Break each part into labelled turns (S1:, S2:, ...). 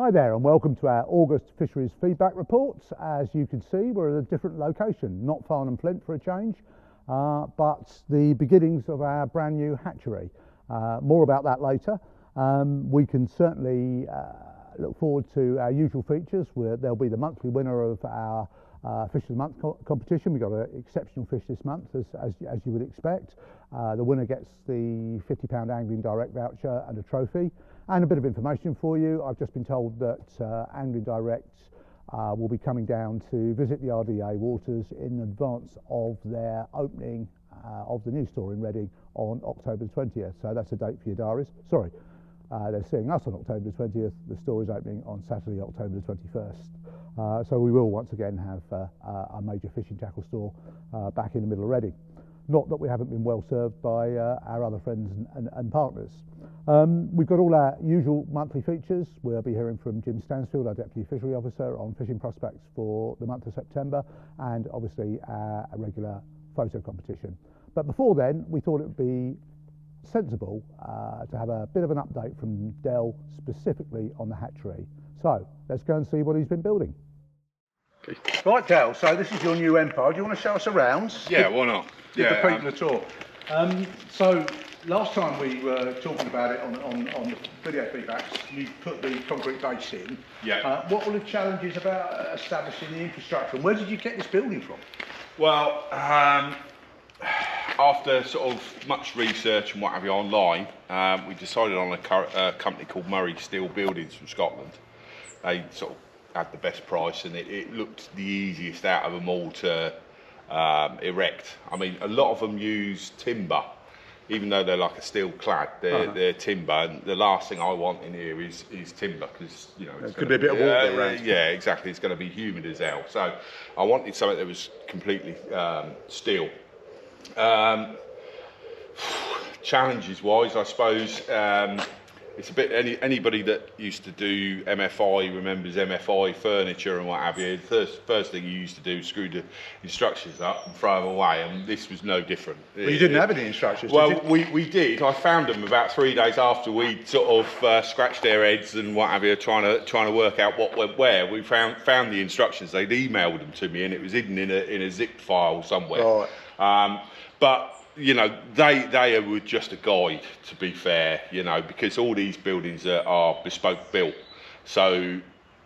S1: Hi there and welcome to our August Fisheries feedback reports. As you can see, we're at a different location, not Farnham Flint for a change, but the beginnings of our brand new hatchery. More about that later. We can certainly look forward to our usual features. There'll be the monthly winner of our Fish of the Month competition. We've got an exceptional fish this month, as you would expect. The winner gets the £50 Angling Direct voucher and a trophy. And a bit of information for you. I've just been told that Angling Direct will be coming down to visit the RDAA waters in advance of their opening of the new store in Reading on October the 20th. So that's a date for your diaries. Sorry, they're seeing us on October the 20th. The store is opening on Saturday, October the 21st. So we will once again have a major fishing tackle store back in the middle of Reading. Not that we haven't been well served by our other friends and partners. We've got all our usual monthly features. We'll be hearing from Jim Stansfield, our Deputy Fishery Officer, on fishing prospects for the month of September, and obviously a regular photo competition. But before then, we thought it would be sensible to have a bit of an update from Del, specifically on the hatchery. So let's go and see what he's been building. Right, Del, so this is your new empire. Do you want to show us around?
S2: Yeah, why not?
S1: Give the people a tour. So last time we were talking about it on the video feedbacks, you put the concrete base in.
S2: Yeah.
S1: What were the challenges about establishing the infrastructure, and where did you get this building from?
S2: Well, after sort of much research and what have you online, we decided on a company called Murray Steel Buildings from Scotland. They sort of had the best price, and it looked the easiest out of them all to erect. I mean, a lot of them use timber, even though they're like a steel clad. They're timber, and the last thing I want in here is timber, because you know it's
S1: could be a bit of water around.
S2: Yeah, exactly. It's going to be humid as hell. So I wanted something that was completely steel. Challenges wise, I suppose. It's a bit, anybody that used to do MFI remembers MFI furniture and what have you. The first thing you used to do is screw the instructions up and throw them away, and this was no different.
S1: Well, you didn't have any instructions,
S2: well,
S1: did you?
S2: we did. I found them about 3 days after we'd sort of scratched their heads and what have you, trying to work out what went where. We found the instructions. They'd emailed them to me, and it was hidden in a zip file somewhere.
S1: Right.
S2: But you know, they were just a guide, to be fair, you know, because all these buildings are bespoke built. So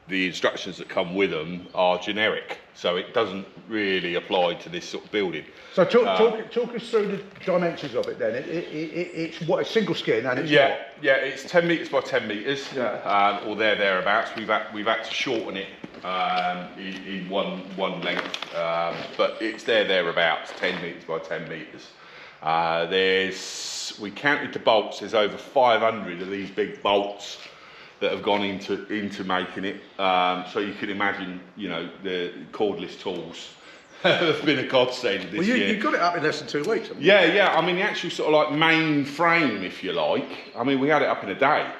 S2: the instructions that come with them are generic. So it doesn't really apply to this sort of building.
S1: So talk us through the dimensions of it then. It's what, a single skin, and it's
S2: yeah, it's 10 metres by 10 metres, or thereabouts. We've had to shorten it in one length, but it's thereabouts, 10 metres by 10 metres. We counted the bolts. There's over 500 of these big bolts that have gone into making it. So you can imagine, you know, the cordless tools have been a godsend this year.
S1: You got it up in less than 2 weeks, haven't you?
S2: Yeah. I mean, the actual sort of like main frame, if you like. I mean, we had it up in a day.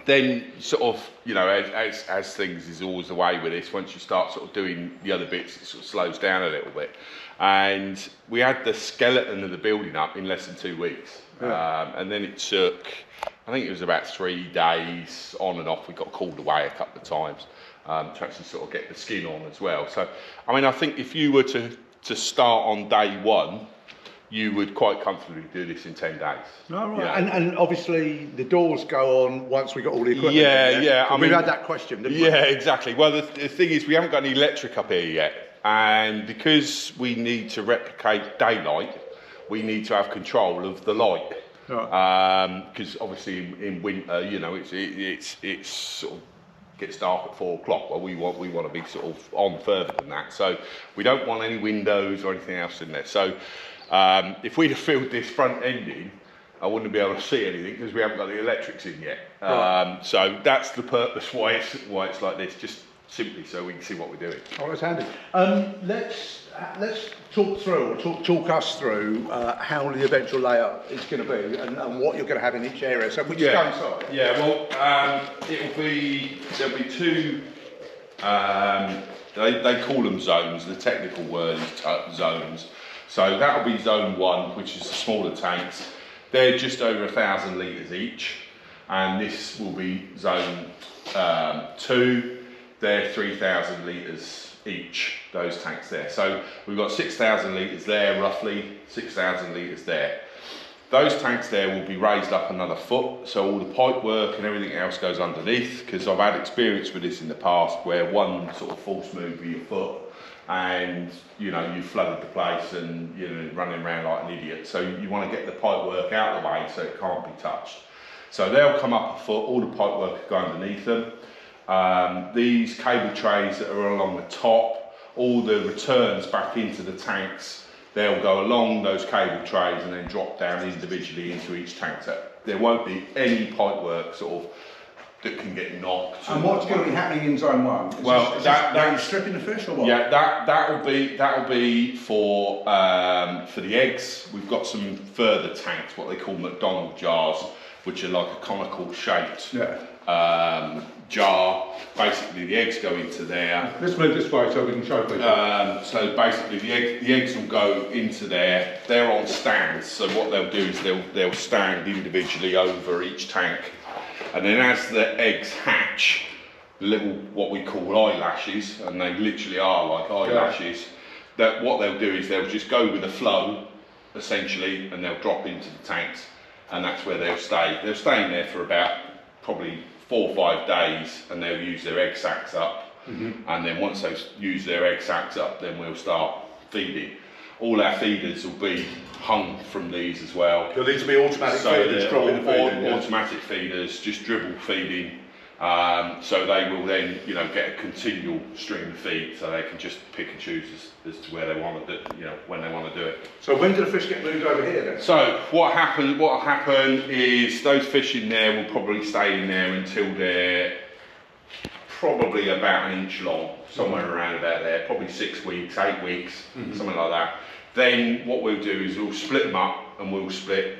S2: Then sort of, you know, as things is always the way with this, once you start sort of doing the other bits, it sort of slows down a little bit. And we had the skeleton of the building up in less than 2 weeks. And then it took, I think it was about 3 days on and off. We got called away a couple of times to actually sort of get the skin on as well. So, I mean, I think if you were to start on day one, you would quite comfortably do this in 10 days.
S1: Oh, right. Yeah. And obviously the doors go on once we got all the equipment.
S2: Yeah.
S1: I mean, we had that question, didn't we?
S2: Yeah, exactly. Well, the thing is, we haven't got any electric up here yet. And because we need to replicate daylight, we need to have control of the light. Because obviously in winter, you know, it's sort of gets dark at 4 o'clock. Well, we want to be sort of on further than that. So we don't want any windows or anything else in there. So if we'd have filled this front end in, I wouldn't be able to see anything because we haven't got the electrics in yet. So that's the purpose why it's like this, just simply so we can see what we're doing.
S1: Oh, that's handy. Let's talk us through how the eventual layout is going to be and what you're going to have in each area. So we just go inside.
S2: Yeah, well, there'll be two. They call them zones. The technical word is zones. So that'll be zone 1, which is the smaller tanks. They're just over 1,000 litres each. and this will be zone 2. They're 3,000 litres each, those tanks there. So we've got 6,000 litres there, roughly 6,000 litres there. Those tanks there will be raised up another foot, so all the pipe work and everything else goes underneath, because I've had experience with this in the past where one sort of false move with your foot and you flooded the place and running around like an idiot. So you want to get the pipe work out of the way so it can't be touched. So they'll come up a foot, all the pipe work will go underneath them. These cable trays that are along the top, all the returns back into the tanks, they'll go along those cable trays and then drop down individually into each tank. So there won't be any pipe work that can get knocked.
S1: And what's going to be happening in zone 1?
S2: Well, that's
S1: stripping the fish or what?
S2: Yeah, that'll be for the eggs. We've got some further tanks, what they call McDonald jars, which are like a conical shaped jar. Basically, the eggs go into there.
S1: Let's move this way so we can show people.
S2: So basically, the eggs will go into there. They're on stands. So what they'll do is they'll stand individually over each tank, and then as the eggs hatch, little what we call eyelashes, and they literally are like eyelashes. That what they'll do is they'll just go with the flow, essentially, and they'll drop into the tanks, and that's where they'll stay. They'll stay in there for about probably 4 or 5 days, and they'll use their egg sacs up. And then once they've used their egg sacs up, then we'll start feeding. All our feeders will be hung from these as well.
S1: So these will be automatic feeders, dropping the feed in,
S2: automatic feeders, just dribble feeding. So they will then, get a continual stream of feed, so they can just pick and choose as to where they want to do, when they want to do it.
S1: So when do the fish get moved over here then?
S2: So what will happen is those fish in there will probably stay in there until they're probably about 1 inch long, somewhere around about there, probably 6 weeks, 8 weeks, something like that. Then what we'll do is we'll split them up, and we'll split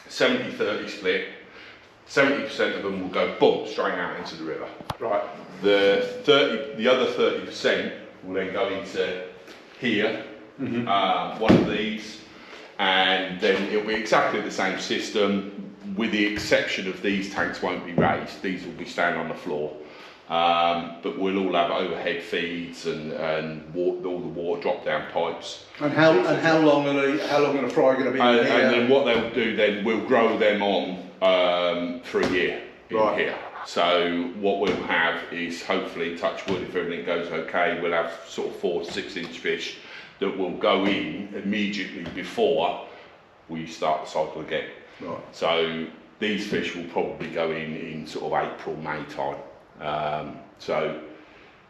S2: 70-30 split. 70% of them will go boom straight out into the river.
S1: Right.
S2: The other 30% will then go into here, one of these, and then it'll be exactly the same system, with the exception of these tanks won't be raised. These will be staying on the floor, but we'll all have overhead feeds and all the water drop down pipes.
S1: And how long are the fry going to be in here?
S2: And then what they'll do then, we'll grow them on for a year in here. So what we'll have is, hopefully, touch wood, if everything goes okay, we'll have sort of 4 to 6 inch fish that will go in immediately before we start the cycle again.
S1: Right.
S2: So these fish will probably go in sort of April, May time. So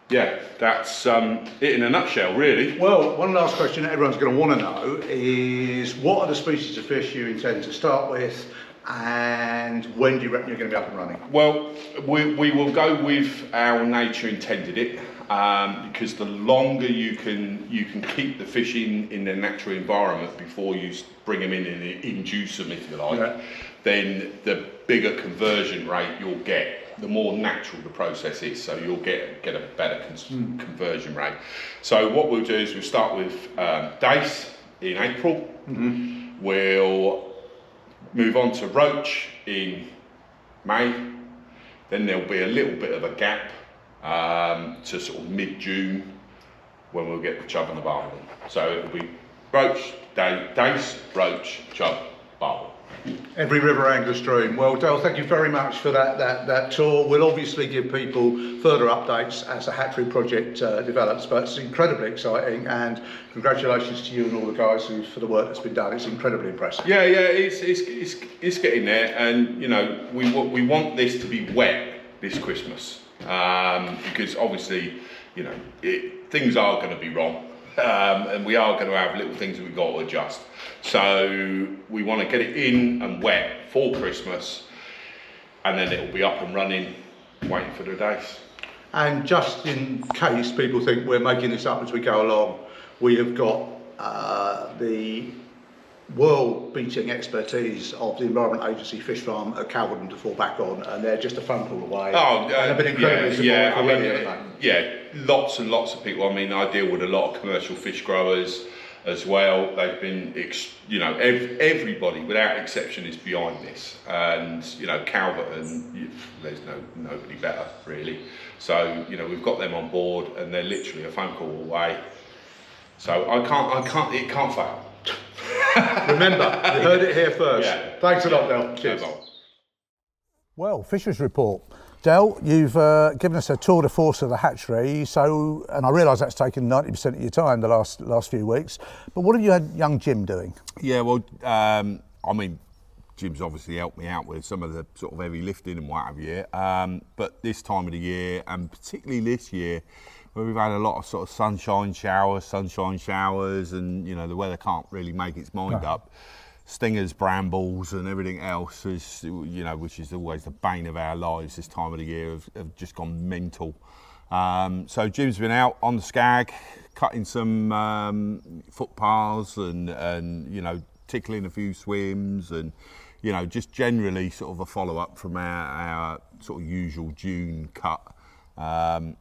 S2: yeah, that's it in a nutshell, really.
S1: Well, one last question that everyone's going to want to know is, what are the species of fish you intend to start with, and when do you reckon you're going to be up and running?
S2: Well, we will go with how nature intended it, because the longer you can keep the fish in their natural environment before you bring them in and induce them, if you like, then the bigger conversion rate you'll get. The more natural the process is, so you'll get a better conversion rate. So what we'll do is we'll start with dace in April. We'll move on to roach in May. Then there'll be a little bit of a gap to sort of mid-June, when we'll get the chub and the barbel. So it'll be roach, dace, roach, chub, barbel.
S1: Every river angler stream. Well, Dale, thank you very much for that tour. We'll obviously give people further updates as the hatchery project develops, but it's incredibly exciting, and congratulations to you and all the guys for the work that's been done. It's incredibly impressive.
S2: Yeah, it's getting there, and we want this to be wet this Christmas, because obviously things are going to be wrong. And we are going to have little things that we've got to adjust. So we want to get it in and wet for Christmas, and then it'll be up and running, waiting for the days.
S1: And just in case people think we're making this up as we go along, we have got the world-beating expertise of the Environment Agency Fish Farm at Calverton to fall back on, and they're just a phone call away.
S2: Oh,
S1: they've been incredibly supportive already, haven't they?
S2: Yeah, lots and lots of people. I mean, I deal with a lot of commercial fish growers, as well. They've been, you know, everybody without exception is behind this, and you know, Calverton, there's nobody better really. So you know, we've got them on board, and they're literally a phone call away. So it can't fail.
S3: Remember, you heard it here first.
S2: Yeah.
S3: Thanks a lot, Del. Cheers.
S1: Well, Fisheries report. Del, you've given us a tour de force of the hatchery, so, and I realise that's taken 90% of your time the last few weeks, but what have you had young Jim doing?
S2: Yeah, well, I mean, Jim's obviously helped me out with some of the sort of heavy lifting and what have you, but this time of the year, and particularly this year, where we've had a lot of sort of sunshine showers, and, you know, the weather can't really make its mind up. Stingers, brambles and everything else is, you know, which is always the bane of our lives this time of the year, have just gone mental. So Jim's been out on the Skag, cutting some footpaths and, you know, tickling a few swims and, you know, just generally sort of a follow-up from our sort of usual June cut. So,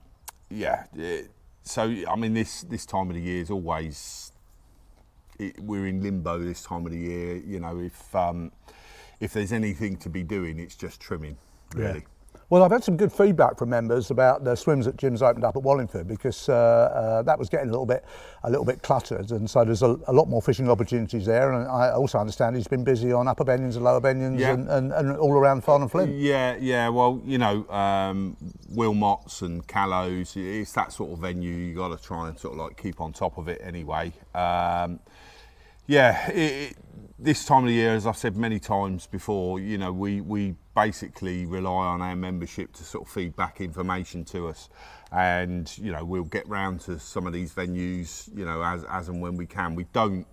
S2: I mean, this time of the year is always... we're in limbo this time of the year. You know, if there's anything to be doing, it's just trimming, really.
S1: Yeah. Well, I've had some good feedback from members about the swims that Jim's opened up at Wallingford, because that was getting a little bit cluttered, and so there's a lot more fishing opportunities there. And I also understand he's been busy on upper Benions and lower Benions, and all around Farne and Flint. Yeah.
S2: Well, you know, Wilmots and Callows, it's that sort of venue. You got to try and sort of like keep on top of it anyway. This time of the year, as I've said many times before, you know, we basically rely on our membership to sort of feed back information to us, and you know, we'll get round to some of these venues, you know, as and when we can. We don't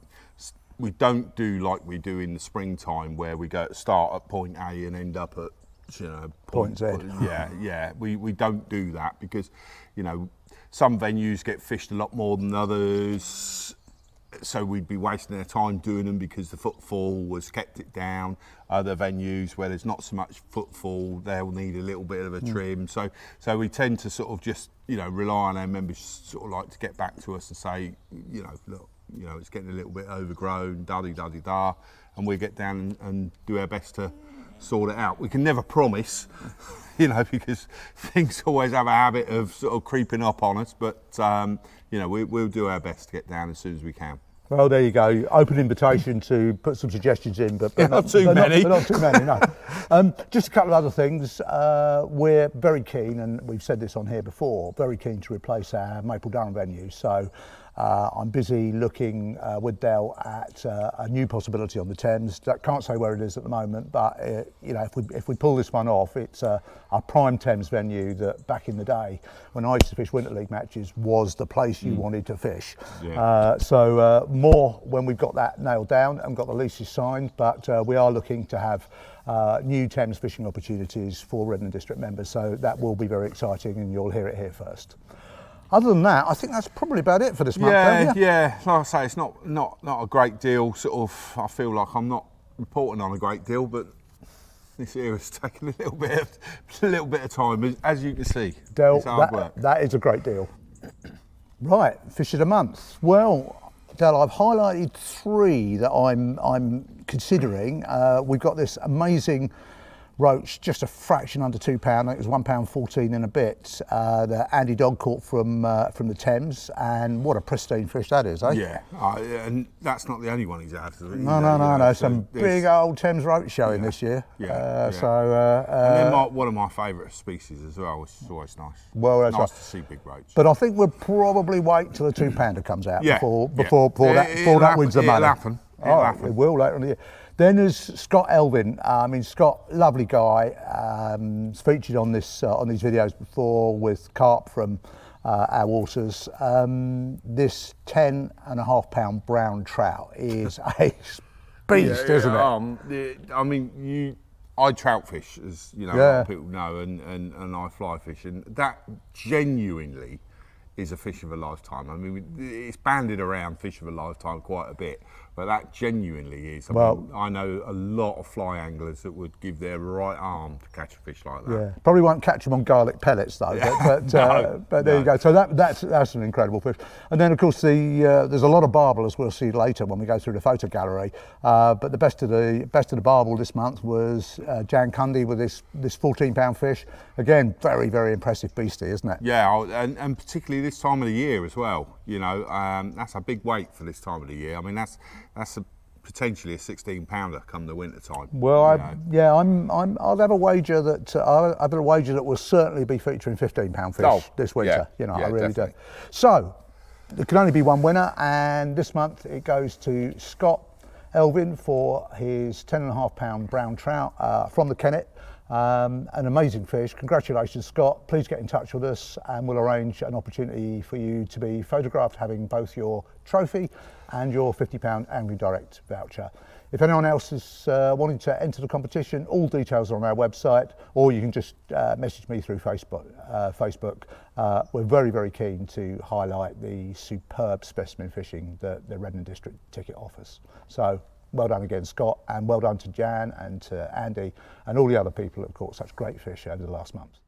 S2: do like we do in the springtime, where we start at point A and end up at, you know,
S1: point Z.
S2: We don't do that, because, you know, some venues get fished a lot more than others. So we'd be wasting our time doing them because the footfall has kept it down. Other venues where there's not so much footfall, they'll need a little bit of a trim. So we tend to sort of just, you know, rely on our members sort of like to get back to us and say, you know, look, you know, it's getting a little bit overgrown, da-di-da-di-da, and we get down and do our best to sort it out. We can never promise, you know, because things always have a habit of sort of creeping up on us, but you know, we'll do our best to get down as soon as we can.
S1: Well, there you go. Open invitation to put some suggestions in, but
S2: not too many.
S1: Not too many, no. Just a couple of other things. We're very keen, and we've said this on here before, very keen to replace our Maple Durham venue. So I'm busy looking with Del at a new possibility on the Thames. Can't say where it is at the moment, but you know, if we pull this one off, it's a prime Thames venue that back in the day, when I used to fish Winter League matches, was the place you wanted to fish. Yeah. So more when we've got that nailed down and got the leases signed, but we are looking to have new Thames fishing opportunities for Redden District members, so that will be very exciting, and you'll hear it here first. Other than that, I think that's probably about it for this month.
S2: Yeah. Like I say, it's not a great deal. Sort of, I feel like I'm not reporting on a great deal, but this year has taken a little bit of time, as you can see.
S1: Del,
S2: it's hard work.
S1: That is a great deal. Right, fish of the month. Well, Del, I've highlighted 3 that I'm considering. We've got this amazing roach, just a fraction under £2. I think it was £1.14 and a bit. The Andy Dog caught from the Thames, and what a pristine fish that is, eh?
S2: Yeah, and that's not the only one he's had.
S1: No. Some big old Thames roach showing this year.
S2: Yeah.
S1: So,
S2: and they're one of my favourite species as well, which is always nice.
S1: Well, that's
S2: nice to see big roach.
S1: But I think we'll probably wait till the £2 comes out before that wins the money.
S2: It'll happen.
S1: It will later in the year. Then there's Scott Elvin. I mean, Scott, lovely guy. He's featured on these videos before with carp from our waters. This 10.5 brown trout is a beast, isn't it?
S2: I mean, I trout fish, as you know, a lot of people know, and I fly fish, and that genuinely is a fish of a lifetime. I mean, it's banded around fish of a lifetime quite a bit, but that genuinely is. I mean, I know a lot of fly anglers that would give their right arm to catch a fish like that.
S1: Yeah, probably won't catch them on garlic pellets though. But there you go. So that's an incredible fish. And then of course there's a lot of barbel, as we'll see later when we go through the photo gallery. But the best of the barbel this month was Jan Cundy with this 14-pound fish. Again, very, very impressive beastie, isn't it?
S2: Yeah, and particularly this time of the year as well. You know, that's a big weight for this time of the year. I mean, that's potentially a 16-pounder come the winter time.
S1: Well, I'll have a wager that will certainly be featuring 15-pound fish this winter.
S2: Yeah,
S1: I really
S2: definitely.
S1: do. So there can only be one winner, and this month it goes to Scott Elvin for his 10.5-pound brown trout from the Kennet. An amazing fish. Congratulations, Scott. Please get in touch with us and we'll arrange an opportunity for you to be photographed having both your trophy and your £50 Angry Direct voucher. If anyone else is wanting to enter the competition, all details are on our website, or you can just message me through Facebook. We're very, very keen to highlight the superb specimen fishing that the Redden District ticket offers. So well done again, Scott, and well done to Jan and to Andy and all the other people that have caught such great fish over the last month.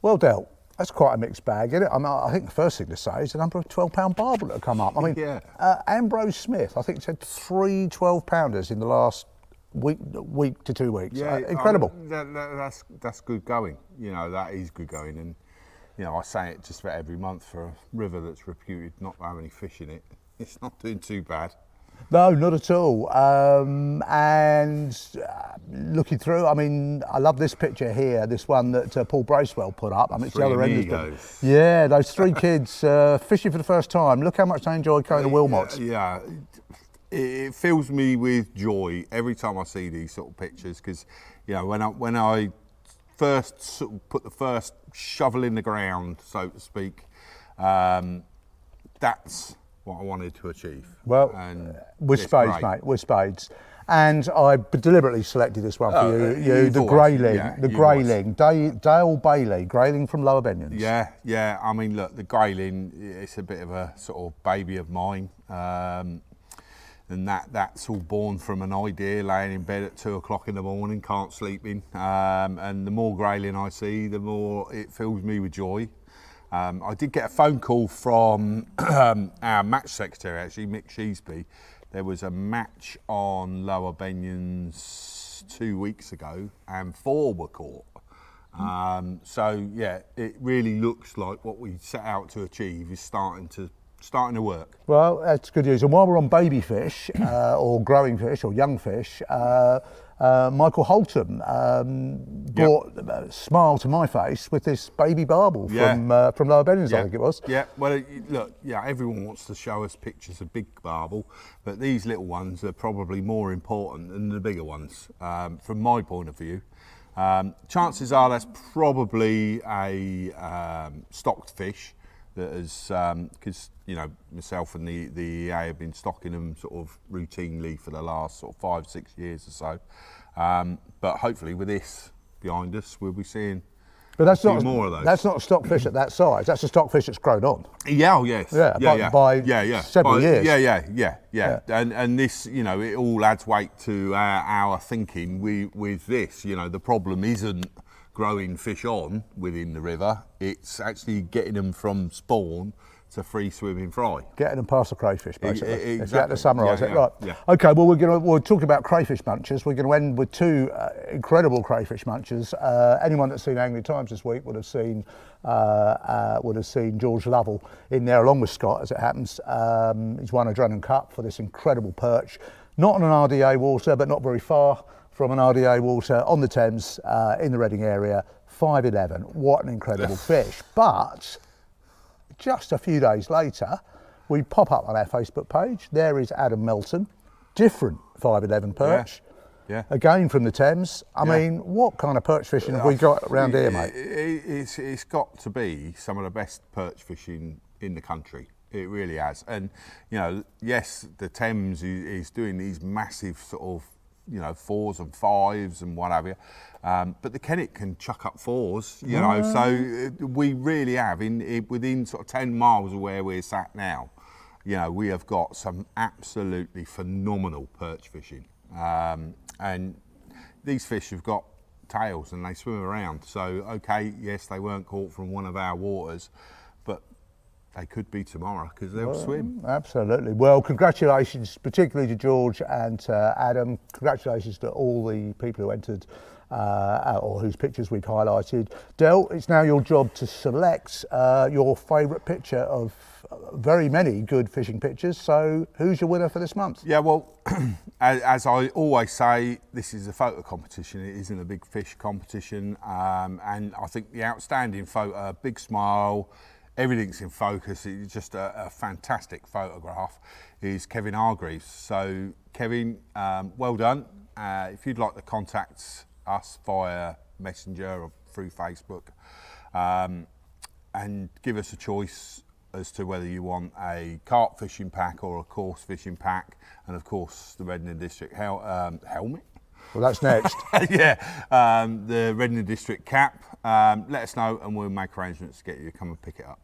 S1: Well dealt. That's quite a mixed bag, isn't it? I mean, I think the first thing to say is the number of 12-pound barbel that have come up. I mean, Ambrose Smith, I think, said 3 12-pounders in the last week to 2 weeks.
S2: Yeah,
S1: incredible.
S2: That's good going. You know, that is good going. And, you know, I say it just about every month for a river that's reputed not to have any fish in it. It's not doing too bad.
S1: No, not at all. Looking through, I mean, I love this picture here, this one that Paul Bracewell put up. I mean, it's the other end of the... Yeah, those 3 kids fishing for the first time. Look how much they enjoy going to Wilmots.
S2: Yeah, it fills me with joy every time I see these sort of pictures, because, you know, when I first sort of put the first shovel in the ground, so to speak, that's what I wanted to achieve.
S1: Well, and with spades, great. Mate, with spades. And I deliberately selected this one for you, the grayling, Dale Bailey, grayling from Lower Benyons.
S2: Yeah, I mean, look, the grayling, it's a bit of a sort of baby of mine. and that's all born from an idea, laying in bed at 2 o'clock in the morning, can't sleep in. And the more grayling I see, the more it fills me with joy. I did get a phone call from our match secretary, actually, Mick Sheesby. There was a match on Lower Benyons 2 weeks ago, and 4 were caught. So yeah, it really looks like what we set out to achieve is starting to work.
S1: Well, that's good news. And while we're on baby fish, or growing fish, or young fish, Michael Holton brought a smile to my face with this baby barbel from Lower Benyons, I think it was.
S2: Yeah, well, look, everyone wants to show us pictures of big barbel, but these little ones are probably more important than the bigger ones, from my point of view. Chances are that's probably a stocked fish that has, because myself and the EA have been stocking them sort of routinely for the last sort of 5-6 years or so. But hopefully with this behind us, we'll be seeing more of those.
S1: That's not a stock fish at that size. That's a stock fish that's grown on.
S2: Yeah, oh yes.
S1: By several years.
S2: Yeah. And this, it all adds weight to our thinking with this. The problem isn't growing fish on within the river, it's actually getting them from spawn to free swimming fry.
S1: Getting them past the crayfish, basically.
S2: Exactly.
S1: If you had to summarise it, right.
S2: Yeah.
S1: Okay, well, we're talking about crayfish munchers. We're going to end with 2 incredible crayfish munchers. Anyone that's seen Angling Times this week would have seen George Lovell in there, along with Scott, as it happens. He's won a Drennan Cup for this incredible perch. Not on an RDA water, but not very far from an RDA water, on the Thames, in the Reading area. 5'11". What an incredible fish. But just a few days later, we pop up on our Facebook page. There is Adam Melton, different 5'11" perch.
S2: Yeah.
S1: Again from the Thames. I mean, what kind of perch fishing have we got around here, mate?
S2: It's got to be some of the best perch fishing in the country. It really has. And, yes, the Thames is doing these massive sort of, 4s and 5s and what have you. But the Kennet can chuck up 4s, so we really have, within sort of 10 miles of where we're sat now, we have got some absolutely phenomenal perch fishing. And these fish have got tails and they swim around. So, okay, yes, they weren't caught from one of our waters, but they could be tomorrow because they'll swim.
S1: Absolutely. Well, congratulations, particularly to George and to Adam. Congratulations to all the people who entered or whose pictures we've highlighted. Del, it's now your job to select your favourite picture of very many good fishing pictures. So who's your winner for this month?
S2: Yeah, well, as I always say, this is a photo competition. It isn't a big fish competition. And I think the outstanding photo, big smile, everything's in focus, it's just a fantastic photograph, is Kevin Hargreaves. So Kevin, well done. If you'd like to contact us via Messenger or through Facebook, and give us a choice as to whether you want a carp fishing pack or a coarse fishing pack, and of course the Reading District helmet.
S1: Well, that's next.
S2: The Reading District cap. Let us know and we'll make arrangements to get you to come and pick it up.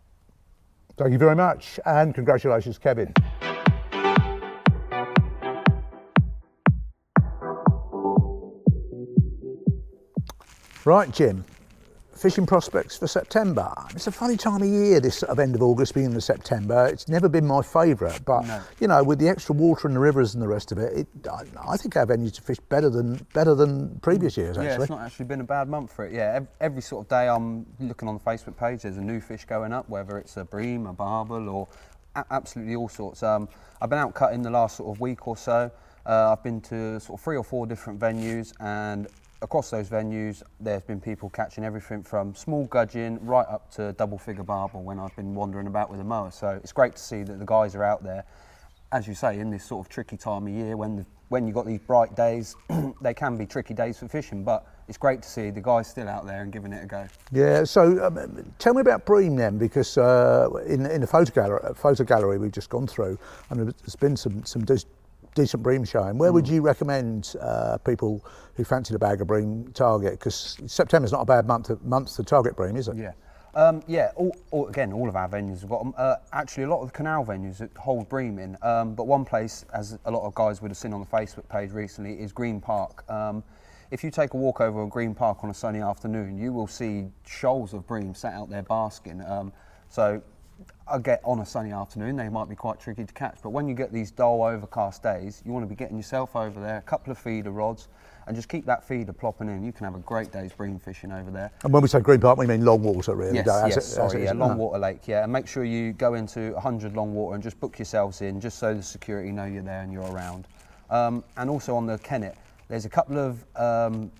S1: Thank you very much, and congratulations, Kevin. Right, Jim, fishing prospects for September. It's a funny time of year, this sort of end of August, beginning of September. It's never been my favourite, but with the extra water in the rivers and the rest of it, I think our venues to fish better than previous years, actually.
S4: Yeah, it's not actually been a bad month for it. Yeah, every sort of day I'm looking on the Facebook page, there's a new fish going up, whether it's a bream, a barbel, or absolutely all sorts. I've been out cutting the last sort of week or so. I've been to sort of 3 or 4 different venues, and across those venues, there's been people catching everything from small gudgeon right up to double-figure barbel when I've been wandering about with a mower. So it's great to see that the guys are out there, as you say, in this sort of tricky time of year when you've got these bright days. They can be tricky days for fishing, but it's great to see the guys still out there and giving it a go. Yeah,
S1: so tell me about bream then, because in the photo gallery we've just gone through, and there's been some decent bream showing. Where would you recommend people who fancied a bag of bream target? Because September's not a bad month to target bream, is it?
S4: Yeah, Yeah, again, all of our venues have got them. Actually, a lot of the canal venues that hold bream in, but one place, as a lot of guys would have seen on the Facebook page recently, is Green Park. If you take a walk over a Green Park on a sunny afternoon, you will see shoals of bream sat out there basking. So I get on a sunny afternoon, they might be quite tricky to catch, but when you get these dull overcast days, you want to be getting yourself over there, a couple of feeder rods, and just keep that feeder plopping in. You can have a great day's bream fishing over there.
S1: And when we say Green Park, we mean long water, really.
S4: Yes, long water lake, yeah. And make sure you go into 100 long water and just book yourselves in, just so the security know you're there and you're around. And also on the Kennet, there's a couple of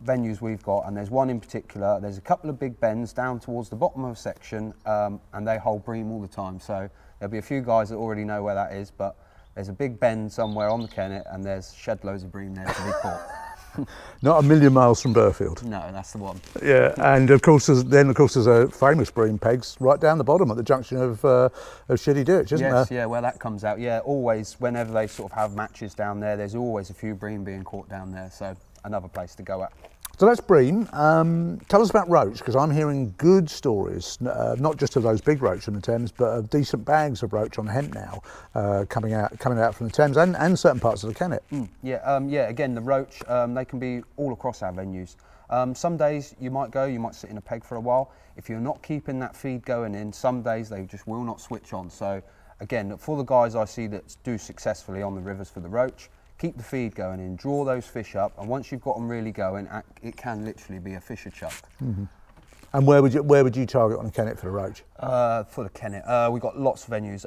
S4: venues we've got, and there's one in particular. There's a couple of big bends down towards the bottom of a section, and they hold bream all the time. So there'll be a few guys that already know where that is, but there's a big bend somewhere on the Kennet, and there's shed loads of bream there to be caught.
S1: Not a million miles from Burfield.
S4: No, that's the one.
S1: Yeah, and of course there's a famous bream pegs right down the bottom at the junction of Shitty Ditch, isn't there?
S4: Yes, yeah, where that comes out. Yeah, always, whenever they sort of have matches down there, there's always a few bream being caught down there, so another place to go at.
S1: So that's bream. Tell us about roach, because I'm hearing good stories, not just of those big roach in the Thames, but of decent bags of roach on hemp now coming out from the Thames and certain parts of the Kennet.
S4: Yeah, again, the roach, they can be all across our venues. Some days you might sit in a peg for a while. If you're not keeping that feed going in, some days they just will not switch on. So again, for the guys I see that do successfully on the rivers for the roach, keep the feed going in, draw those fish up, and once you've got them really going, it can literally be a fisher chuck.
S1: Mm-hmm. And where would you target on a Kennet for the roach?
S4: For the Kennet, we've got lots of venues.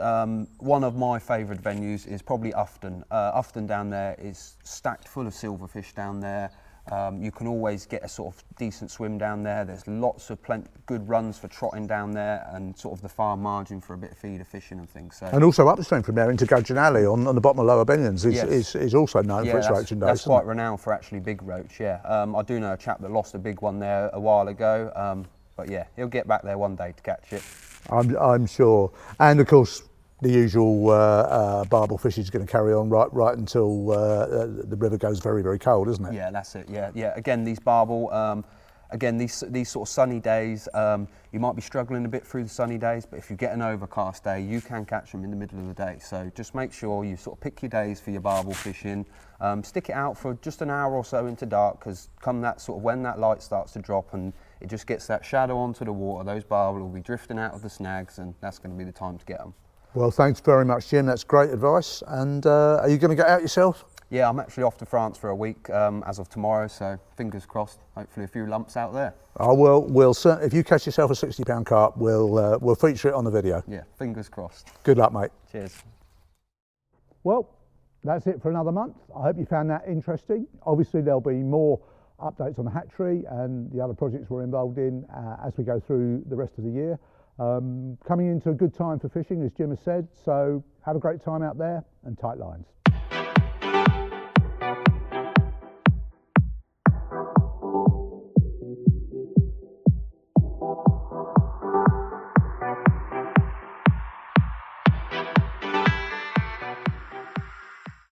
S4: One of my favourite venues is probably Ufton. Ufton down there is stacked full of silverfish down there. You can always get a sort of decent swim down there. There's lots of good runs for trotting down there, and sort of the far margin for a bit of feeder fishing and things. So.
S1: And also upstream from there into Gudgeon Alley on the bottom of Lower Benions is also known for its roach and dace.
S4: That's quite renowned for actually big roach, yeah. I do know a chap that lost a big one there a while ago, but yeah, he'll get back there one day to catch it.
S1: I'm sure. And of course, the usual barbel fishing is going to carry on right until the river goes very, very cold, isn't it?
S4: Yeah, that's it. Yeah. Again, these barbel, these sort of sunny days, you might be struggling a bit through the sunny days, but if you get an overcast day, you can catch them in the middle of the day. So just make sure you sort of pick your days for your barbel fishing. Stick it out for just an hour or so into dark, because come that sort of when that light starts to drop and it just gets that shadow onto the water, those barbel will be drifting out of the snags, and that's going to be the time to get them.
S1: Well, thanks very much, Jim. That's great advice. And are you going to get out yourself?
S4: Yeah, I'm actually off to France for a week as of tomorrow, so fingers crossed. Hopefully a few lumps out there.
S1: Oh, we'll certainly, if you catch yourself a 60-pound carp, we'll feature it on the video.
S4: Yeah, fingers crossed.
S1: Good luck, mate.
S4: Cheers.
S1: Well, that's it for another month. I hope you found that interesting. Obviously, there'll be more updates on the hatchery and the other projects we're involved in as we go through the rest of the year. Coming into a good time for fishing, as Jim has said, so have a great time out there and tight lines.